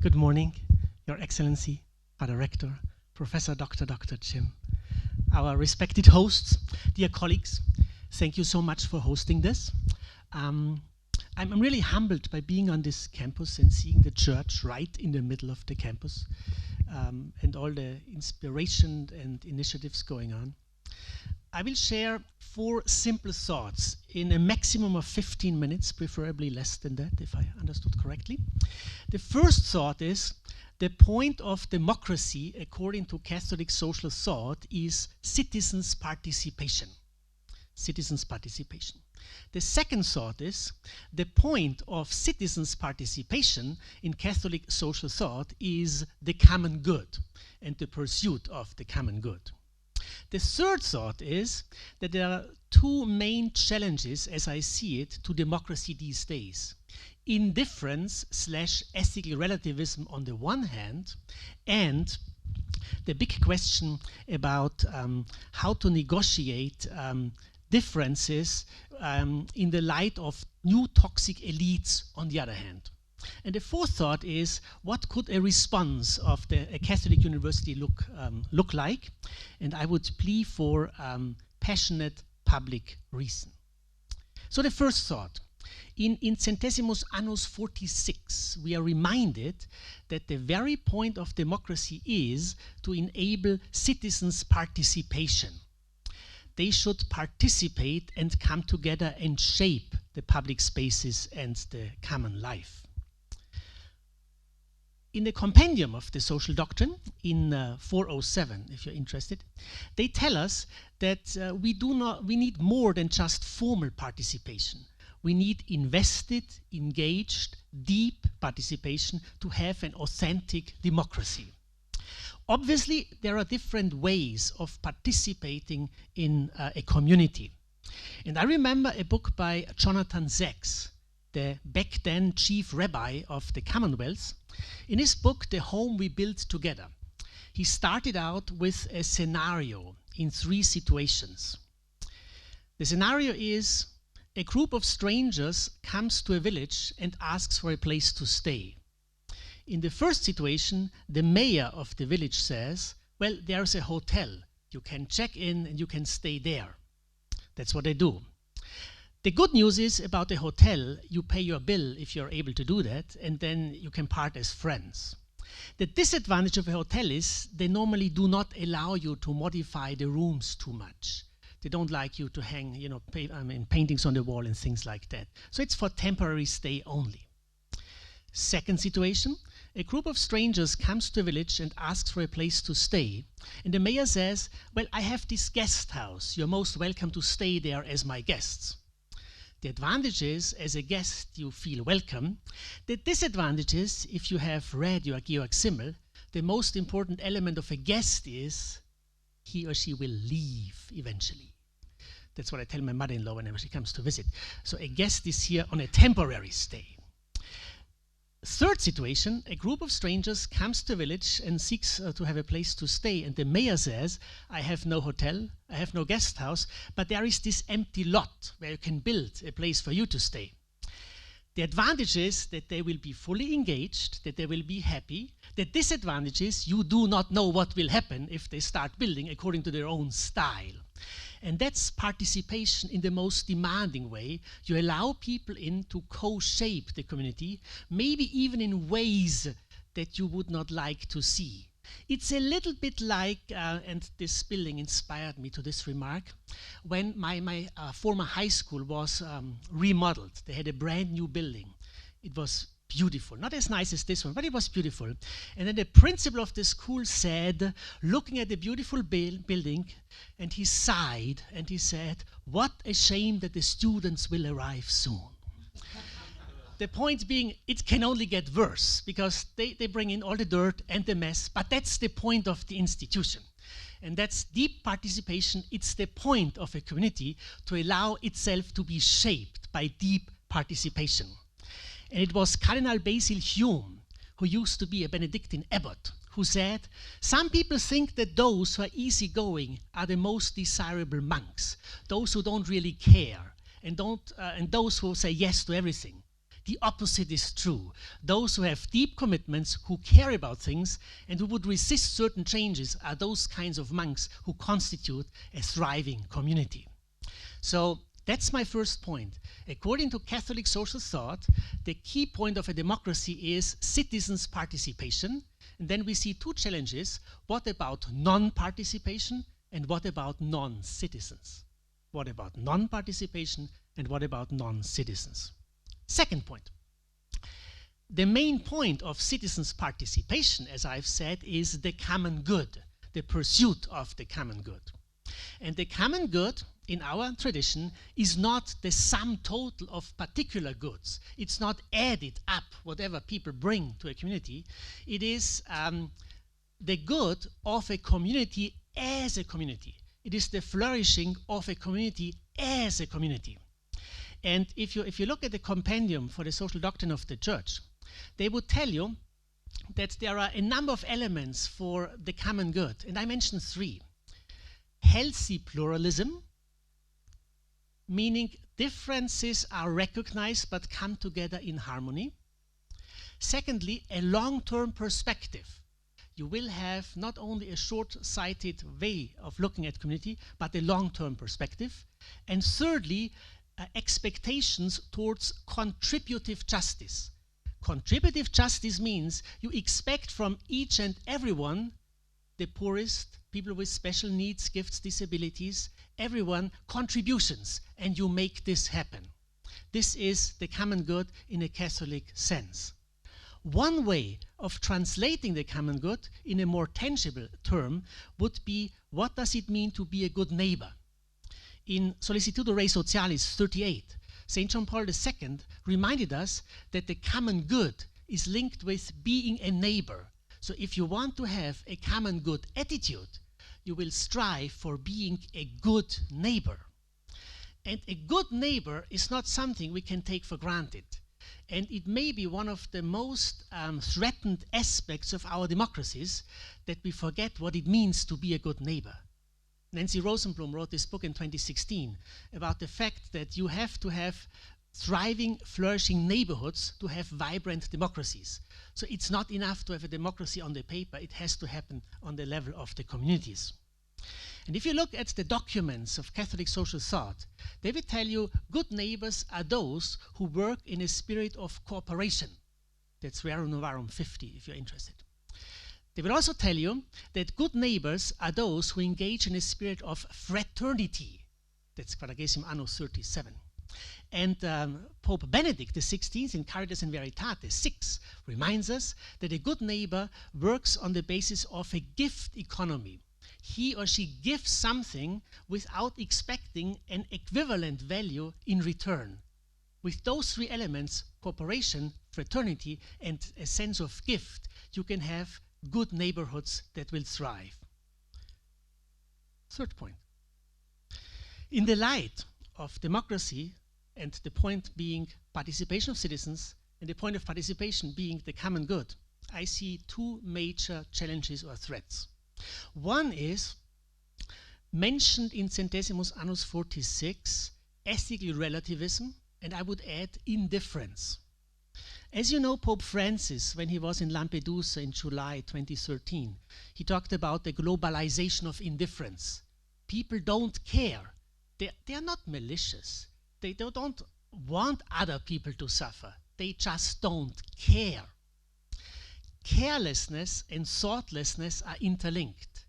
Good morning, Your Excellency, Father Rector, Professor Dr. Jim, our respected hosts, dear colleagues. Thank you so much for hosting this. I'm really humbled by being on this campus and seeing the church right in the middle of the campus and all the inspiration and initiatives going on. I will share 4 simple thoughts in a maximum of 15 minutes, preferably less than that, if I understood correctly. The first thought is the point of democracy, according to Catholic social thought, is citizens' participation. Citizens' participation. The second thought is the point of citizens' participation in Catholic social thought is the common good and the pursuit of the common good. The third thought is that there are 2 main challenges, as I see it, to democracy these days. Indifference/ethical relativism on the one hand, and the big question about how to negotiate differences in the light of new toxic elites on the other hand. And the fourth thought is, what could a response of a Catholic university look like? And I would plea for passionate public reason. So the first thought, in Centesimus Annus 46, we are reminded that the very point of democracy is to enable citizens' participation. They should participate and come together and shape the public spaces and the common life. In the compendium of the social doctrine, in 407, if you're interested, they tell us that we need more than just formal participation. We need invested, engaged, deep participation to have an authentic democracy. Obviously, there are different ways of participating in a community. And I remember a book by Jonathan Sacks, the back then chief rabbi of the Commonwealth. In his book, The Home We Built Together, he started out with a scenario in 3 situations. The scenario is a group of strangers comes to a village and asks for a place to stay. In the first situation, the mayor of the village says, well, there's a hotel. You can check in and you can stay there. That's what they do. The good news is about the hotel, you pay your bill if you're able to do that, and then you can part as friends. The disadvantage of a hotel is they normally do not allow you to modify the rooms too much. They don't like you to hang, paintings on the wall and things like that. So it's for temporary stay only. Second situation, a group of strangers comes to a village and asks for a place to stay. And the mayor says, well, I have this guest house. You're most welcome to stay there as my guests. The advantage is, as a guest, you feel welcome. The disadvantage is, if you have read your Georg Simmel, the most important element of a guest is he or she will leave eventually. That's what I tell my mother-in-law whenever she comes to visit. So a guest is here on a temporary stay. Third situation, a group of strangers comes to a village and seeks to have a place to stay, and the mayor says, I have no hotel, I have no guest house, but there is this empty lot where you can build a place for you to stay. The advantage is that they will be fully engaged, that they will be happy. The disadvantage is you do not know what will happen if they start building according to their own style. And that's participation in the most demanding way. You allow people in to co-shape the community, maybe even in ways that you would not like to see. It's a little bit like, and this building inspired me to this remark, when my former high school was remodeled. They had a brand new building. It was beautiful, not as nice as this one, but it was beautiful. And then the principal of the school said, looking at the beautiful building, and he sighed and he said, what a shame that the students will arrive soon. The point being, it can only get worse because they bring in all the dirt and the mess, but that's the point of the institution. And that's deep participation. It's the point of a community to allow itself to be shaped by deep participation. And it was Cardinal Basil Hume, who used to be a Benedictine abbot, who said, some people think that those who are easygoing are the most desirable monks, those who don't really care, and those who say yes to everything. The opposite is true. Those who have deep commitments, who care about things, and who would resist certain changes are those kinds of monks who constitute a thriving community. So that's my first point. According to Catholic social thought, the key point of a democracy is citizens' participation. And then we see two challenges. What about non-participation and what about non-citizens? What about non-participation and what about non-citizens? Second point. The main point of citizens' participation, as I've said, is the common good, the pursuit of the common good. And the common good in our tradition is not the sum total of particular goods. It's not added up, whatever people bring to a community. It is the good of a community as a community. It is the flourishing of a community as a community. And if you look at the compendium for the social doctrine of the Church, they would tell you that there are a number of elements for the common good. And I mentioned three. Healthy pluralism, meaning differences are recognized but come together in harmony. Secondly, a long-term perspective. You will have not only a short-sighted way of looking at community, but a long-term perspective. And thirdly, expectations towards contributive justice. Contributive justice means you expect from each and everyone, the poorest, people with special needs, gifts, disabilities, everyone, contributions, and you make this happen. This is the common good in a Catholic sense. One way of translating the common good in a more tangible term would be, what does it mean to be a good neighbor? In Sollicitudo Rei Socialis 38, St. John Paul II reminded us that the common good is linked with being a neighbor. So if you want to have a common good attitude, you will strive for being a good neighbor. And a good neighbor is not something we can take for granted. And it may be one of the most threatened aspects of our democracies, that we forget what it means to be a good neighbor. Nancy Rosenblum wrote this book in 2016 about the fact that you have to have thriving, flourishing neighborhoods to have vibrant democracies. So it's not enough to have a democracy on the paper, it has to happen on the level of the communities. And if you look at the documents of Catholic social thought, they will tell you good neighbors are those who work in a spirit of cooperation. That's Rerum Novarum 50, if you're interested. They will also tell you that good neighbors are those who engage in a spirit of fraternity. That's Quadragesimo Annus 37. And Pope Benedict XVI in Caritas in Veritate 6 reminds us that a good neighbor works on the basis of a gift economy. He or she gives something without expecting an equivalent value in return. With those three elements, cooperation, fraternity, and a sense of gift, you can have good neighborhoods that will thrive. Third point. In the light of democracy, and the point being participation of citizens, and the point of participation being the common good, I see two major challenges or threats. One is mentioned in Centesimus Annus 46, ethical relativism, and I would add indifference. As you know, Pope Francis, when he was in Lampedusa in July 2013, he talked about the globalization of indifference. People don't care. They are not malicious. They don't want other people to suffer. They just don't care. Carelessness and thoughtlessness are interlinked.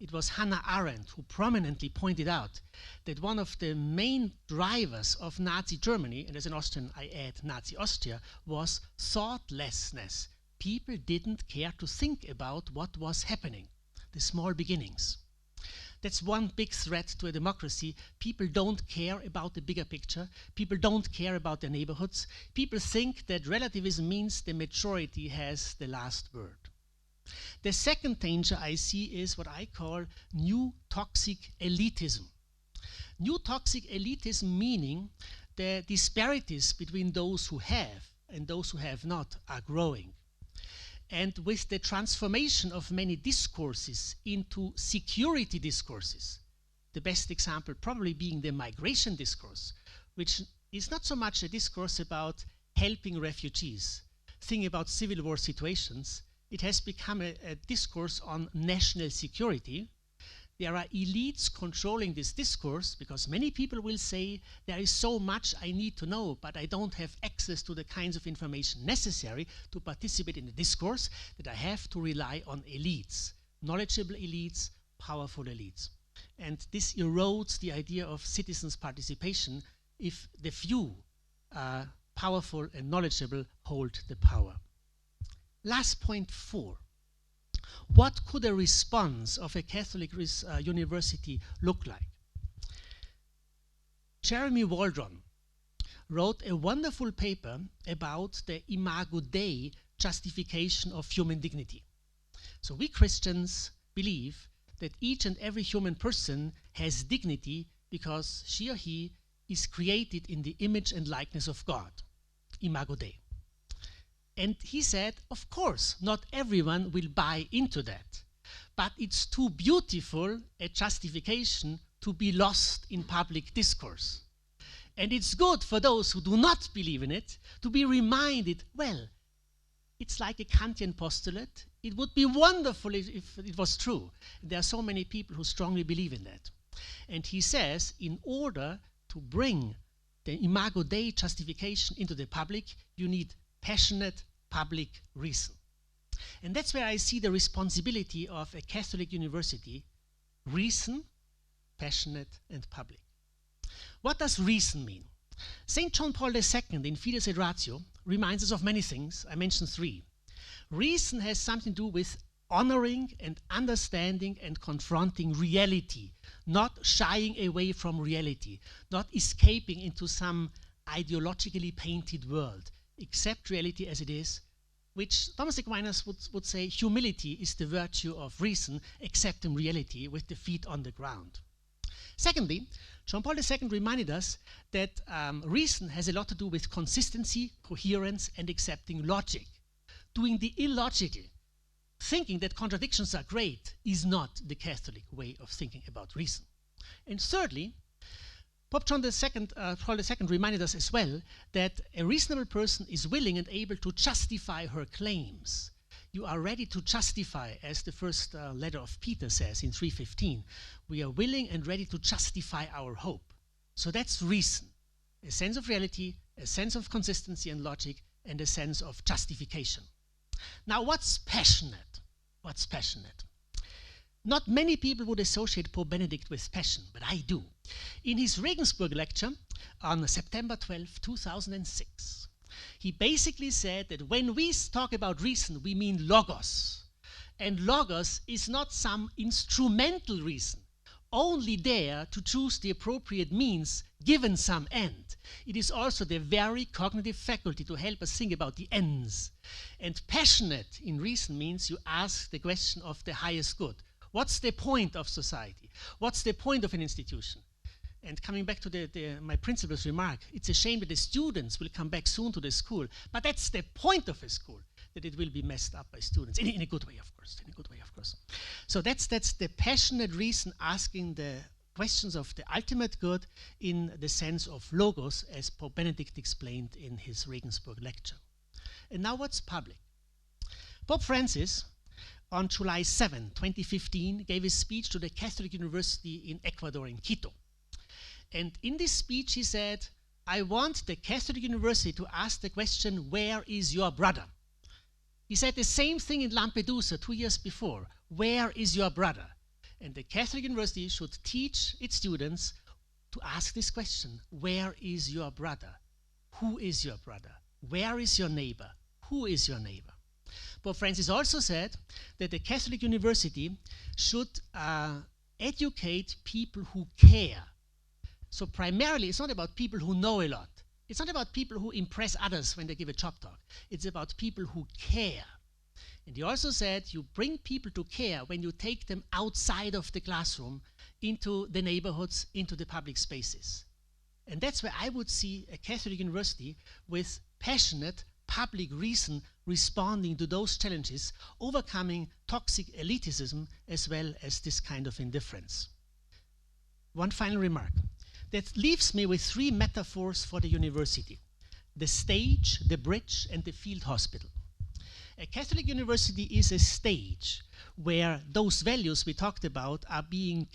It was Hannah Arendt who prominently pointed out that one of the main drivers of Nazi Germany, and as an Austrian I add Nazi Austria, was thoughtlessness. People didn't care to think about what was happening, the small beginnings. That's one big threat to a democracy. People don't care about the bigger picture. People don't care about their neighborhoods. People think that relativism means the majority has the last word. The second danger I see is what I call new toxic elitism. New toxic elitism meaning the disparities between those who have and those who have not are growing. And with the transformation of many discourses into security discourses, the best example probably being the migration discourse, which is not so much a discourse about helping refugees, think about civil war situations. It has become a discourse on national security. There are elites controlling this discourse because many people will say there is so much I need to know, but I don't have access to the kinds of information necessary to participate in the discourse, that I have to rely on elites, knowledgeable elites, powerful elites. And this erodes the idea of citizens' participation if the few, powerful and knowledgeable, hold the power. Last point 4. What could a response of a Catholic university look like? Jeremy Waldron wrote a wonderful paper about the Imago Dei justification of human dignity. So we Christians believe that each and every human person has dignity because she or he is created in the image and likeness of God, Imago Dei. And he said, of course, not everyone will buy into that, but it's too beautiful a justification to be lost in public discourse. And it's good for those who do not believe in it to be reminded, well, it's like a Kantian postulate. It would be wonderful if it was true. There are so many people who strongly believe in that. And he says, in order to bring the Imago Dei justification into the public, you need passionate public reason. And that's where I see the responsibility of a Catholic university: reason, passionate, and public. What does reason mean? St. John Paul II in Fides et Ratio reminds us of many things. I mentioned 3. Reason has something to do with honoring and understanding and confronting reality, not shying away from reality, not escaping into some ideologically painted world. Accept reality as it is, which Thomas Aquinas would say humility is the virtue of reason, accepting reality with the feet on the ground. Secondly, John Paul II reminded us that reason has a lot to do with consistency, coherence, and accepting logic. Doing the illogical, thinking that contradictions are great, is not the Catholic way of thinking about reason. And thirdly, Pope John Paul II reminded us as well that a reasonable person is willing and able to justify her claims. You are ready to justify, as the first letter of Peter says in 3:15. We are willing and ready to justify our hope. So that's reason. A sense of reality, a sense of consistency and logic, and a sense of justification. Now, what's passionate? What's passionate? Not many people would associate Pope Benedict with passion, but I do. In his Regensburg lecture on September 12, 2006, he basically said that when we talk about reason, we mean logos. And logos is not some instrumental reason, only there to choose the appropriate means given some end. It is also the very cognitive faculty to help us think about the ends. And passionate in reason means you ask the question of the highest good. What's the point of society? What's the point of an institution? And coming back to my principal's remark, it's a shame that the students will come back soon to the school, but that's the point of a school, that it will be messed up by students, in a good way, of course, in a good way, of course. So that's the passionate reason, asking the questions of the ultimate good in the sense of logos, as Pope Benedict explained in his Regensburg lecture. And now what's public? Pope Francis, on July 7, 2015, gave a speech to the Catholic University in Ecuador, in Quito. And in this speech he said, I want the Catholic University to ask the question, where is your brother? He said the same thing in Lampedusa 2 years before, where is your brother? And the Catholic University should teach its students to ask this question, where is your brother? Who is your brother? Where is your neighbor? Who is your neighbor? Pope Francis also said that the Catholic University should educate people who care. So primarily, it's not about people who know a lot. It's not about people who impress others when they give a job talk. It's about people who care. And he also said you bring people to care when you take them outside of the classroom into the neighborhoods, into the public spaces. And that's where I would see a Catholic university with passionate public reason responding to those challenges, overcoming toxic elitism as well as this kind of indifference. One final remark. That leaves me with 3 metaphors for the university. the stage, the bridge, and the field hospital. A Catholic university is a stage where those values we talked about are being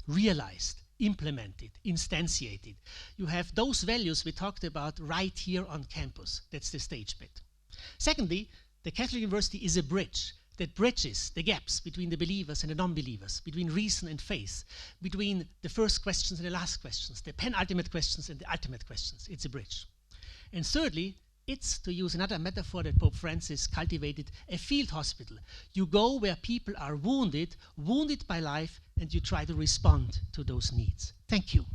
realized, implemented, instantiated. You have those values we talked about right here on campus. That's the stage bit. Secondly, the Catholic University is a bridge that bridges the gaps between the believers and the non-believers, between reason and faith, between the first questions and the last questions, the penultimate questions and the ultimate questions. It's a bridge. And thirdly, it's, to use another metaphor that Pope Francis cultivated, a field hospital. You go where people are wounded by life, and you try to respond to those needs. Thank you.